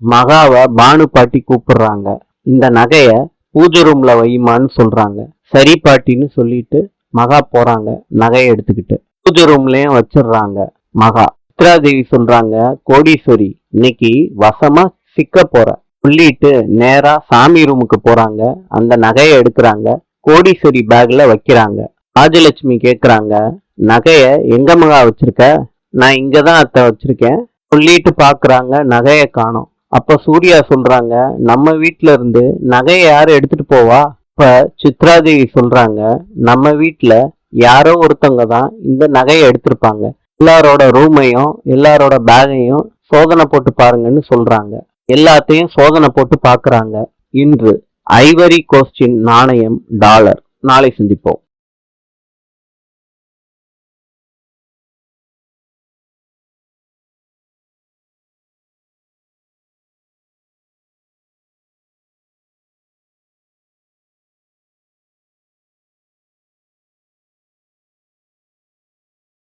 மகாவை பானு பாட்டி கூப்பிடுறாங்க. இந்த நகைய பூஜை ரூம்ல வைமான்னு சொல்றாங்க. சரி பாட்டின்னு சொல்லிட்டு மகா போறாங்க நகையை எடுத்துக்கிட்டு. பூஜை ரூம்லயும் வச்சிடுறாங்க மகா. சித்ராதேவி சொல்றாங்க, கோடீஸ்வரி இன்னைக்கு வசமா சிக்க போற சொல்லிட்டு நேரா சாமி ரூமுக்கு போறாங்க. அந்த நகையை எடுக்கிறாங்க, கோடீஸ்வரி பேக்ல வைக்கிறாங்க. ராஜலட்சுமி கேக்குறாங்க, நகைய எங்க மகா வச்சிருக்க? நான் இங்கதான் அத்தை வச்சிருக்கேன் சொல்லிட்டு பாக்குறாங்க, நகைய காணோம். அப்ப சூர்யா சொல்றாங்க, நம்ம வீட்டுல இருந்து நகைய யாரு எடுத்துட்டு போவா? இப்ப சித்ராதேவி சொல்றாங்க, நம்ம வீட்டுல யாரோ ஒருத்தவங்க தான் இந்த நகையை எடுத்திருப்பாங்க. எல்லாரோட ரூமையும் எல்லாரோட பேகையும் சோதனை போட்டு பாருங்கன்னு சொல்றாங்க. எல்லாத்தையும் சோதனை போட்டு பாக்குறாங்க. இன்று ஐவரி கோஸ்டின் நாணயம் $. நாளை சந்திப்போம்.